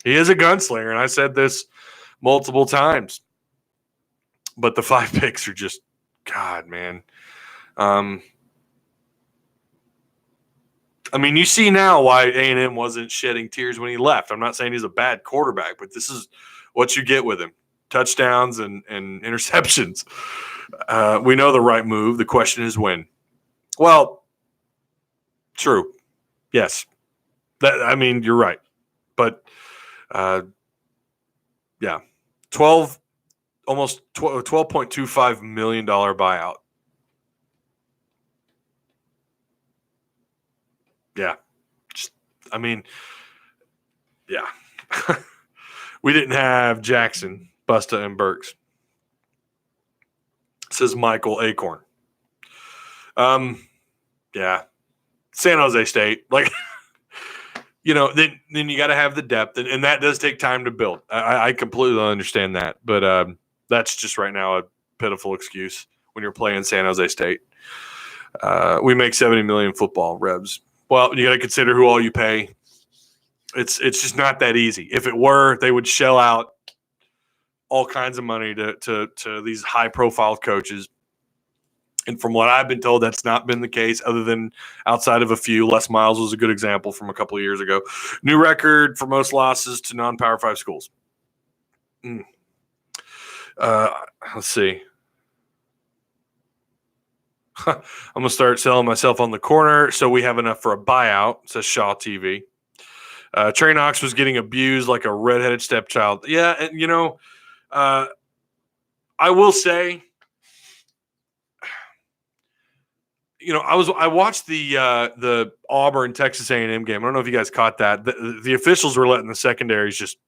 He is a gunslinger, and I said this multiple times. But the 5 picks are just, God, man. I mean, you see now why A&M wasn't shedding tears when he left. I'm not saying he's a bad quarterback, but this is what you get with him. Touchdowns and interceptions. We know the right move. The question is when. Well, true. Yes. You're right. But, yeah. Almost $12.25 million buyout. Yeah. Yeah. We didn't have Jackson, Busta, and Burks. Says Michael Acorn. Yeah. San Jose State. Like, then you got to have the depth, and that does take time to build. I completely understand that. But that's just right now a pitiful excuse when you're playing San Jose State. We make $70 million football, Rebs. Well, you got to consider who all you pay. It's just not that easy. If it were, they would shell out all kinds of money to these high-profile coaches. And from what I've been told, that's not been the case other than outside of a few. Les Miles was a good example from a couple of years ago. New record for most losses to non-Power 5 schools. Let's see. I'm going to start selling myself on the corner so we have enough for a buyout, says Shaw TV. Trey Knox was getting abused like a redheaded stepchild. Yeah, and, I will say, I watched the Auburn Texas A&M game. I don't know if you guys caught that. The officials were letting the secondaries just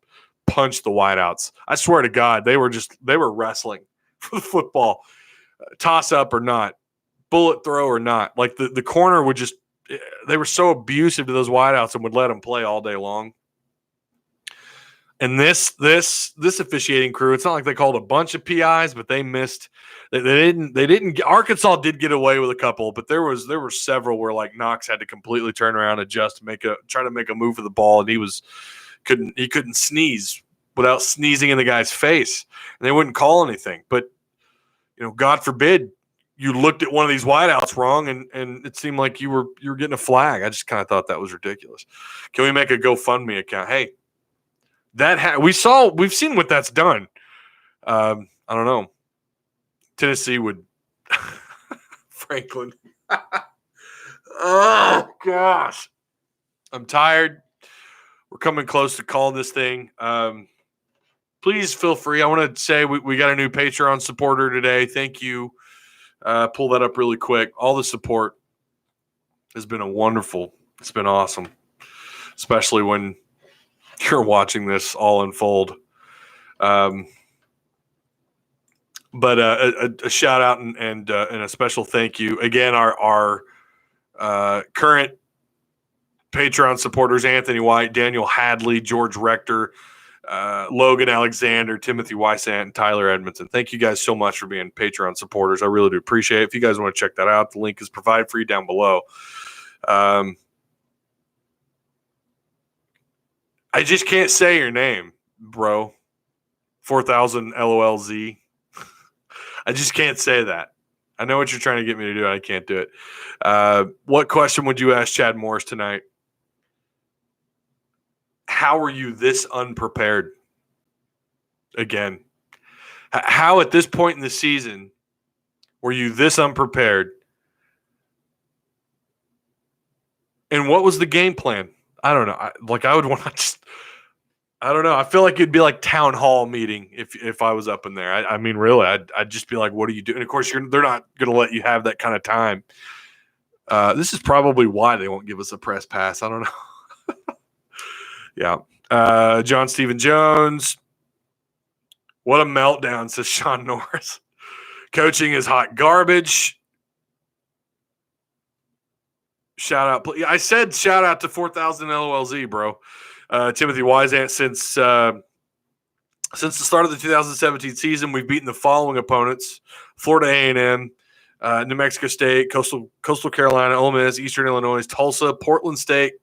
punch the wideouts. I swear to God, they were wrestling for the football, toss up or not, bullet throw or not. Like the corner would just, they were so abusive to those wideouts and would let them play all day long. And this officiating crew, it's not like they called a bunch of PIs, but they missed. They didn't. Arkansas did get away with a couple, but there were several where like Knox had to completely turn around, adjust, try to make a move for the ball, and he couldn't sneeze without sneezing in the guy's face, and they wouldn't call anything. But God forbid you looked at one of these wideouts wrong, and it seemed like you were getting a flag. I just kind of thought that was ridiculous. Can we make a GoFundMe account? Hey. We've seen what that's done. I don't know. Tennessee would Franklin. Oh gosh. I'm tired. We're coming close to calling this thing. Please feel free. I want to say we got a new Patreon supporter today. Thank you. Pull that up really quick. All the support has been it's been awesome. Especially when you're watching this all unfold. But a shout out and a special thank you. Again, our current Patreon supporters, Anthony White, Danyel Hadley, George Rector, Logan Alexander, Timothy Whiseant, and Tyler Edmonson. Thank you guys so much for being Patreon supporters. I really do appreciate it. If you guys want to check that out, the link is provided for you down below. I just can't say your name, bro. 4000 LOLZ. I just can't say that. I know what you're trying to get me to do. I can't do it. What question would you ask Chad Morris tonight? How are you this unprepared? Again, how at this point in the season were you this unprepared? And what was the game plan? I don't know. I would want to just, I don't know. I feel like it'd be like town hall meeting if I was up in there. I mean, really, I'd just be like, what are you doing? And of course, they're not going to let you have that kind of time. This is probably why they won't give us a press pass. I don't know. Yeah. John Stephen Jones. What a meltdown, says Sean Norris. Coaching is hot garbage. Shout out. I said shout out to 4000 LOLZ, bro. Timothy Whiseant, since the start of the 2017 season, we've beaten the following opponents: Florida A&M, New Mexico State, Coastal Carolina, Ole Miss, Eastern Illinois, Tulsa, Portland State,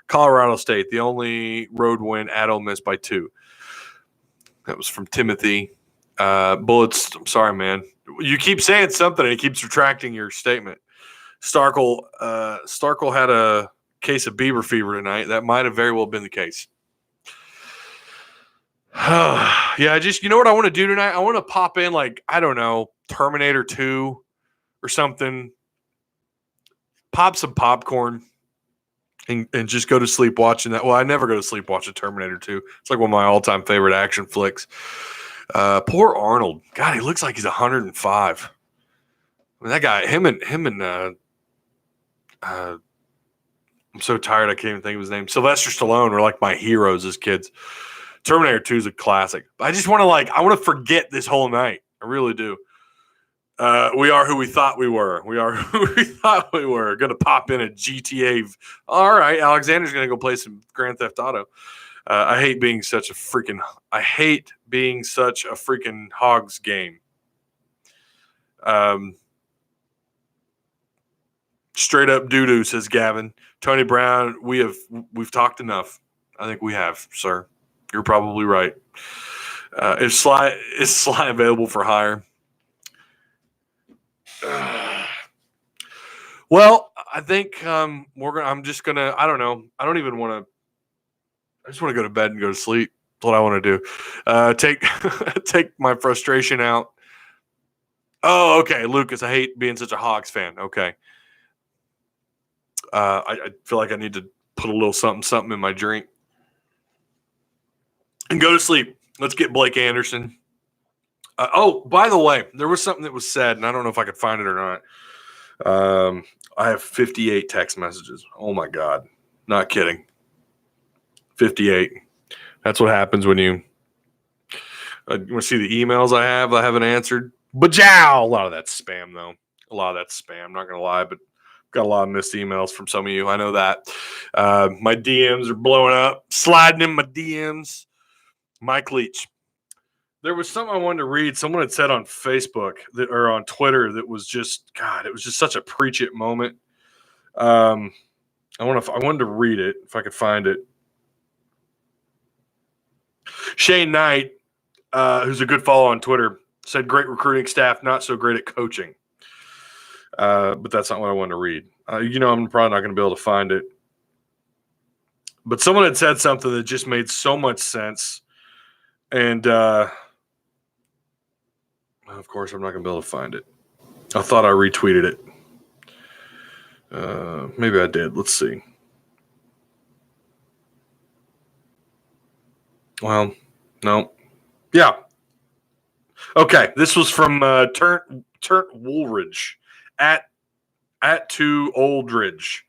Colorado State, the only road win at Ole Miss by 2. That was from Timothy. Bullets, I'm sorry, man. You keep saying something and it keeps retracting your statement. Starkle had a case of Bieber fever tonight. That might have very well been the case. Yeah, you know what I want to do tonight? I want to pop in I don't know, Terminator 2 or something. Pop some popcorn and just go to sleep watching that. Well, I never go to sleep watching Terminator 2. It's like one of my all-time favorite action flicks. Poor Arnold. God, he looks like he's 105. I mean, that guy, him and I'm so tired I can't even think of his name. Sylvester Stallone were like my heroes as kids. Terminator 2 is a classic. I just want to I want to forget this whole night. I really do. We are who we thought we were. We are who we thought we were. Going to pop in a GTA. All right, Alexander's going to go play some Grand Theft Auto. I hate being such a freaking hogs game. Straight up doo-doo, says Gavin. Tony Brown, we've talked enough. I think we have, sir. You're probably right. Is Sly available for hire? Well, I think I'm just gonna. I don't know. I don't even want to. I just want to go to bed and go to sleep. That's what I want to do. Take my frustration out. Oh, okay, Lucas. I hate being such a Hawks fan. Okay. I feel like I need to put a little something in my drink and go to sleep. Let's get Blake Anderson. By the way, there was something that was said, and I don't know if I could find it or not. I have 58 text messages. Oh, my God. Not kidding. 58. That's what happens when you want to see the emails I haven't answered. Bajow! A lot of that's spam, though. A lot of that's spam, not going to lie, but got a lot of missed emails from some of you. I know that. My DMs are blowing up, sliding in my DMs. Mike Leach. There was something I wanted to read. Someone had said on Facebook or on Twitter that was just, God, it was just such a preach it moment. I wanted to read it if I could find it. Shane Knight, who's a good follow on Twitter, said great recruiting staff, not so great at coaching. But that's not what I wanted to read. I'm probably not going to be able to find it. But someone had said something that just made so much sense. And, of course, I'm not going to be able to find it. I thought I retweeted it. Maybe I did. Let's see. Well, no. Yeah. Okay. This was from Turnt Woolridge at 2 Oldridge.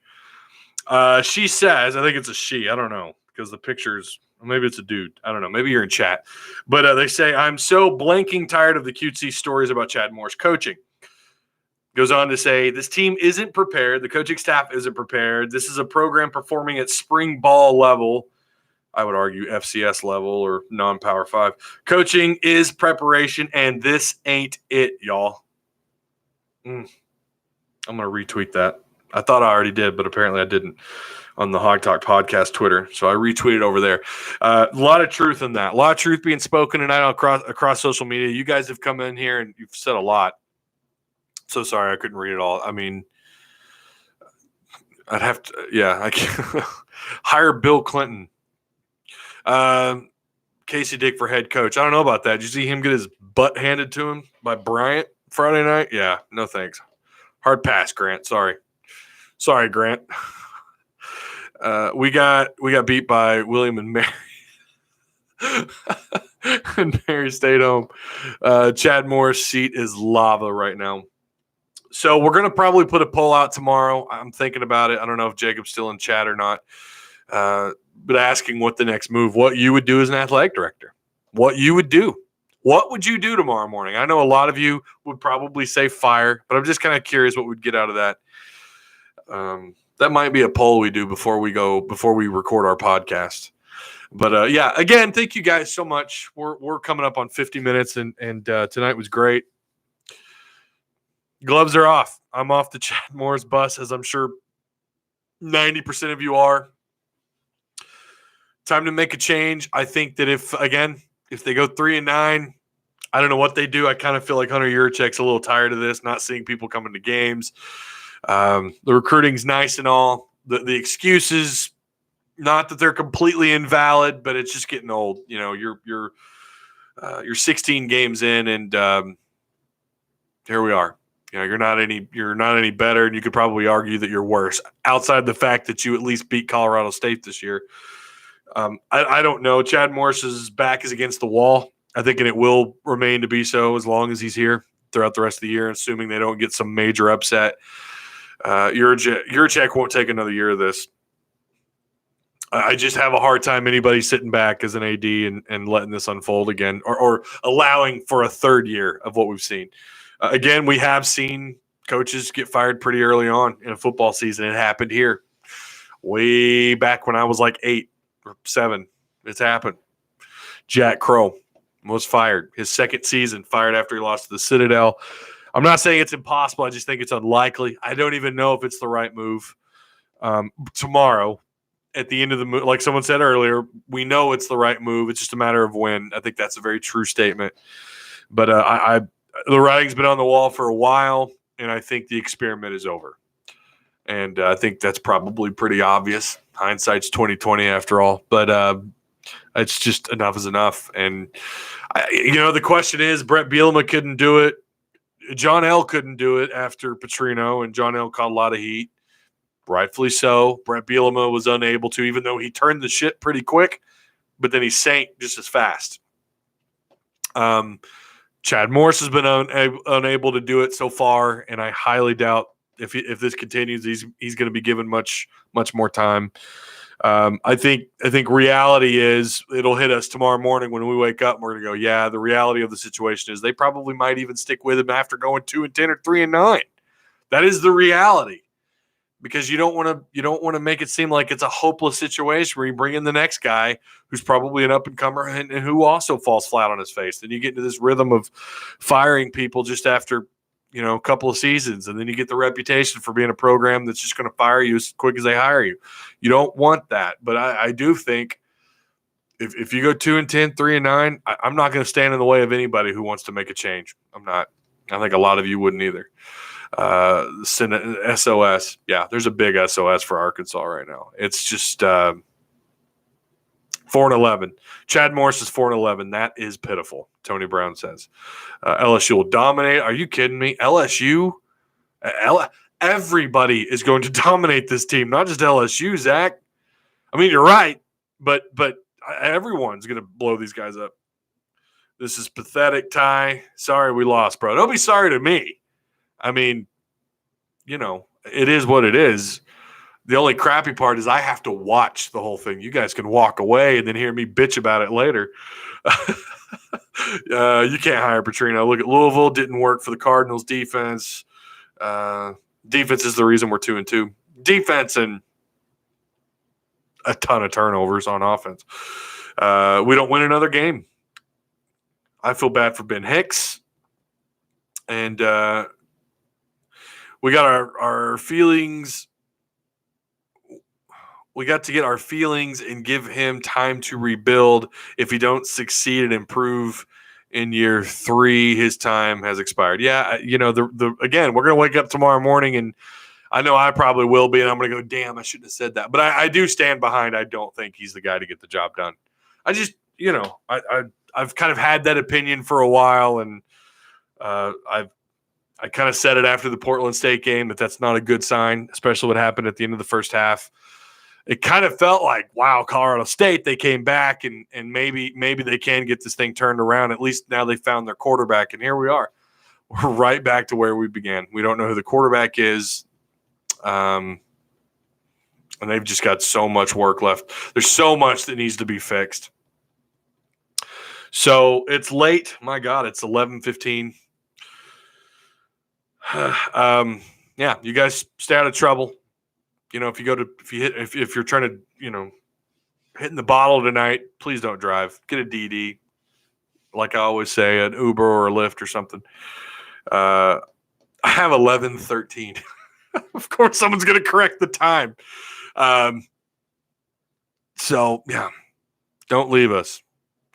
She says, I think it's a she. I don't know because the pictures, maybe it's a dude. I don't know. Maybe you're in chat. But they say, I'm so blanking tired of the cutesy stories about Chad Moore's coaching. Goes on to say, this team isn't prepared. The coaching staff isn't prepared. This is a program performing at spring ball level. I would argue FCS level or non-Power 5. Coaching is preparation, and this ain't it, y'all. I'm going to retweet that. I thought I already did, but apparently I didn't on the Hog Talk podcast Twitter. So I retweeted over there. A lot of truth in that. A lot of truth being spoken tonight across social media. You guys have come in here and you've said a lot. So sorry I couldn't read it all. I mean, I'd have to, I can't. Hire Bill Clinton. Casey Dick for head coach. I don't know about that. Did you see him get his butt handed to him by Bryant Friday night? Yeah, no thanks. Hard pass, Grant. Sorry, Grant. We got beat by William and Mary. And Mary stayed home. Chad Moore's seat is lava right now. So we're going to probably put a poll out tomorrow. I'm thinking about it. I don't know if Jacob's still in chat or not. But asking what the next move, what you would do as an athletic director, what you would do. What would you do tomorrow morning? I know a lot of you would probably say fire, but I'm just kind of curious what we'd get out of that. That might be a poll we do before we record our podcast. But again, thank you guys so much. We're coming up on 50 minutes, and tonight was great. Gloves are off. I'm off the Chad Moore's bus, as I'm sure 90% of you are. time to make a change. I think that if they go 3-9, I don't know what they do. I kind of feel like Hunter Yurachek's a little tired of this, not seeing people coming to games. The recruiting's nice and all. The excuses, not that they're completely invalid, but it's just getting old. You know, you're 16 games in, and here we are. You know, you're not any better, and you could probably argue that you're worse. Outside the fact that you at least beat Colorado State this year, I don't know. Chad Morris's back is against the wall, I think, and it will remain to be so as long as he's here throughout the rest of the year, assuming they don't get some major upset. Yurachek won't take another year of this. I just have a hard time anybody sitting back as an AD and letting this unfold again, or allowing for a third year of what we've seen. Again, we have seen coaches get fired pretty early on in a football season. It happened here way back when I was like 8 or 7. It's happened. Jack Crow was fired. His second season, fired after he lost to the Citadel. I'm not saying it's impossible. I just think it's unlikely. I don't even know if it's the right move. Tomorrow, at the end of the move, like someone said earlier, we know it's the right move. It's just a matter of when. I think that's a very true statement. But the writing's been on the wall for a while, and I think the experiment is over. And I think that's probably pretty obvious. Hindsight's 20/20 after all. But it's just enough is enough. And, the question is, Brett Bielema couldn't do it. John L. couldn't do it after Petrino, and John L. caught a lot of heat. Rightfully so. Brett Bielema was unable to, even though he turned the shit pretty quick, but then he sank just as fast. Chad Morris has been unable to do it so far, and I highly doubt if this continues, he's going to be given much more time. I think reality is it'll hit us tomorrow morning when we wake up and we're going to go, yeah, the reality of the situation is they probably might even stick with him after going 2-10 or 3-9. That is the reality, because you don't want to make it seem like it's a hopeless situation where you bring in the next guy who's probably an up-and-comer and who also falls flat on his face. Then you get into this rhythm of firing people just after a couple of seasons, and then you get the reputation for being a program that's just going to fire you as quick as they hire you. You don't want that. But I do think if you go 2-10, 3-9, I'm not going to stand in the way of anybody who wants to make a change. I'm not. I think a lot of you wouldn't either. SOS. Yeah, there's a big SOS for Arkansas right now. It's just 4-11. Chad Morris is 4-11. That is pitiful, Tony Brown says. LSU will dominate. Are you kidding me? LSU? Everybody is going to dominate this team, not just LSU, Zach. I mean, you're right, but everyone's going to blow these guys up. This is pathetic, Ty. Sorry we lost, bro. Don't be sorry to me. I mean, it is what it is. The only crappy part is I have to watch the whole thing. You guys can walk away and then hear me bitch about it later. You can't hire Petrino. Look at Louisville. Didn't work for the Cardinals defense. Defense is the reason we're 2-2. Defense and a ton of turnovers on offense. We don't win another game. I feel bad for Ben Hicks. And we got our feelings. We got to get our feelings and give him time to rebuild. If he don't succeed and improve in year 3, his time has expired. Yeah, again, we're going to wake up tomorrow morning, and I know I probably will be, and I'm going to go, damn, I shouldn't have said that. But I do stand behind. I don't think he's the guy to get the job done. I just, I've kind of had that opinion for a while, and I kind of said it after the Portland State game that's not a good sign, especially what happened at the end of the first half. It kind of felt like, wow, Colorado State, they came back and maybe they can get this thing turned around. At least now they found their quarterback, and here we are. We're right back to where we began. We don't know who the quarterback is, and they've just got so much work left. There's so much that needs to be fixed. So it's late. My God, it's 11:15. Yeah, you guys stay out of trouble. If you're trying to, hitting the bottle tonight, please don't drive. Get a DD. Like I always say, an Uber or a Lyft or something. I have 11:13. Of course, someone's going to correct the time. So yeah, Don't leave us.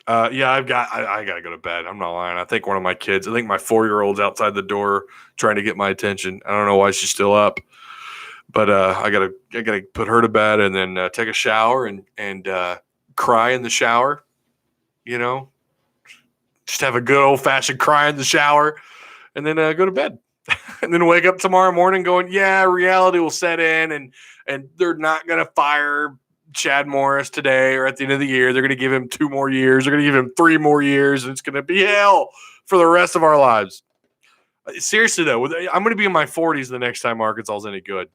Yeah, I got to go to bed. I'm not lying. I think one of my kids, I think my 4-year-old's outside the door trying to get my attention. I don't know why she's still up, but I gotta put her to bed and then take a shower and cry in the shower. You know, just have a good old fashioned cry in the shower, and then go to bed, and then wake up tomorrow morning going, yeah, reality will set in, and they're not gonna fire Chad Morris today or at the end of the year. They're going to give him 2 more years. They're going to give him 3 more years, and it's going to be hell for the rest of our lives. Seriously, though, I'm going to be in my 40s the next time Arkansas is any good.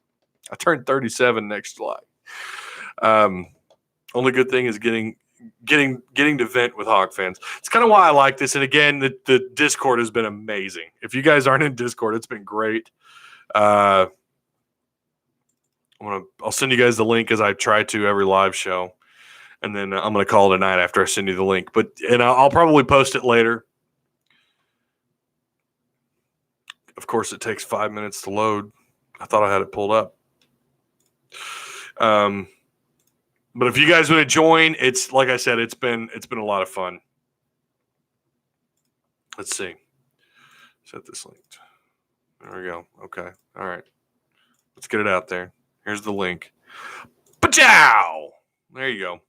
I turned 37 next July. Only good thing is getting to vent with Hog fans. It's kind of why I like this. And again, the Discord has been amazing. If you guys aren't in Discord, it's been great. I'll send you guys the link as I try to every live show, and then I'm going to call it a night after I send you the link. And I'll probably post it later. Of course, it takes 5 minutes to load. I thought I had it pulled up. But if you guys want to join, it's like I said, it's been a lot of fun. Let's see. Set this link. There we go. Okay. All right. Let's get it out there. Here's the link. Pachow! There you go.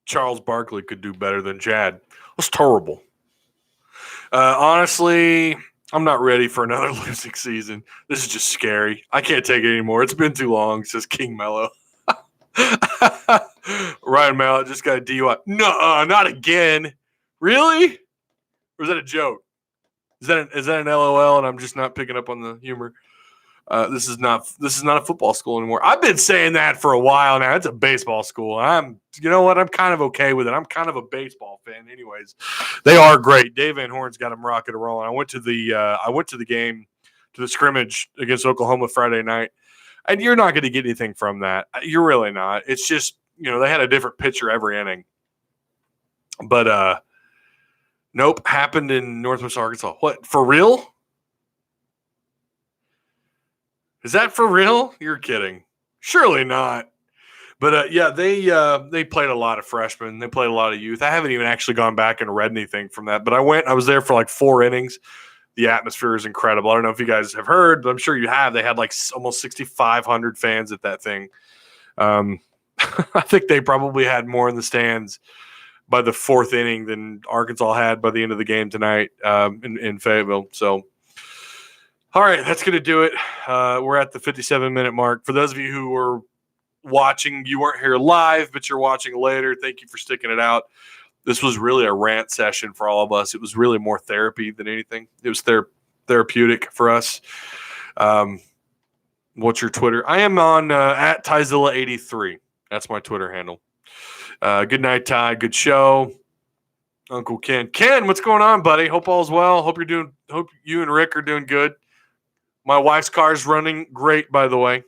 Charles Barkley could do better than Chad. That's terrible. Honestly, I'm not ready for another losing season. This is just scary. I can't take it anymore. It's been too long, says King Mello. Ryan Mallett just got a DUI. No, not again. Really? Or is that a joke? Is that an LOL and I'm just not picking up on the humor? This is not a football school anymore. I've been saying that for a while now. It's a baseball school. You know what? I'm kind of okay with it. I'm kind of a baseball fan, anyways. They are great. Dave Van Horn's got them rocking and rolling. I went to the game, to the scrimmage against Oklahoma Friday night, and you're not going to get anything from that. You're really not. It's just they had a different pitcher every inning, but nope, happened in Northwest Arkansas. What, for real? Is that for real? You're kidding. Surely not. But, yeah, they played a lot of freshmen. They played a lot of youth. I haven't even actually gone back and read anything from that. But I was there for like 4 innings. The atmosphere is incredible. I don't know if you guys have heard, but I'm sure you have. They had like almost 6,500 fans at that thing. I think they probably had more in the stands by the 4th inning than Arkansas had by the end of the game tonight in Fayetteville. So, all right, that's going to do it. We're at the 57-minute mark. For those of you who were watching, you weren't here live, but you're watching later, thank you for sticking it out. This was really a rant session for all of us. It was really more therapy than anything. It was therapeutic for us. What's your Twitter? I am on at Tyzilla83. That's my Twitter handle. Good night, Ty. Good show. Uncle Ken. Ken, what's going on, buddy? Hope all's well. Hope you and Rick are doing good. My wife's car is running great, by the way.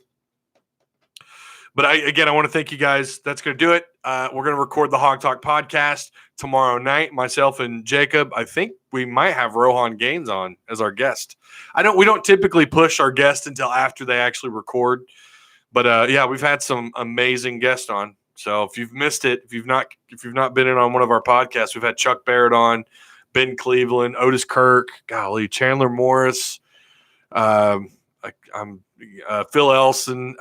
But I want to thank you guys. That's going to do it. We're going to record the Hog Talk podcast tomorrow night. Myself and Jacob. I think we might have Rohan Gaines on as our guest. We don't typically push our guests until after they actually record. But yeah, we've had some amazing guests on. So if you've missed it, if you've not been in on one of our podcasts, we've had Chuck Barrett on, Ben Cleveland, Otis Kirk, Chandler Morris. Phil Elson.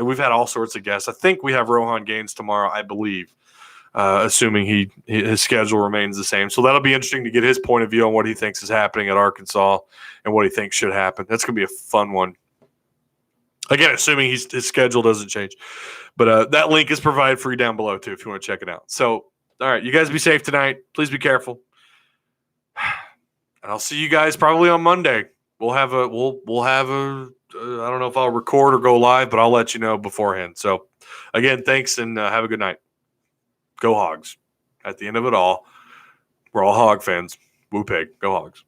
We've had all sorts of guests. I think we have Rohan Gaines tomorrow, I believe, assuming his schedule remains the same. So that'll be interesting to get his point of view on what he thinks is happening at Arkansas and what he thinks should happen. That's going to be a fun one. Again, assuming his schedule doesn't change. But that link is provided for you down below, too, if you want to check it out. So, all right, you guys be safe tonight. Please be careful. And I'll see you guys probably on Monday. We'll have a I don't know if I'll record or go live, but I'll let you know beforehand. So, again, thanks, and have a good night. Go Hogs. At the end of it all, we're all Hog fans. Woo pig. Go Hogs.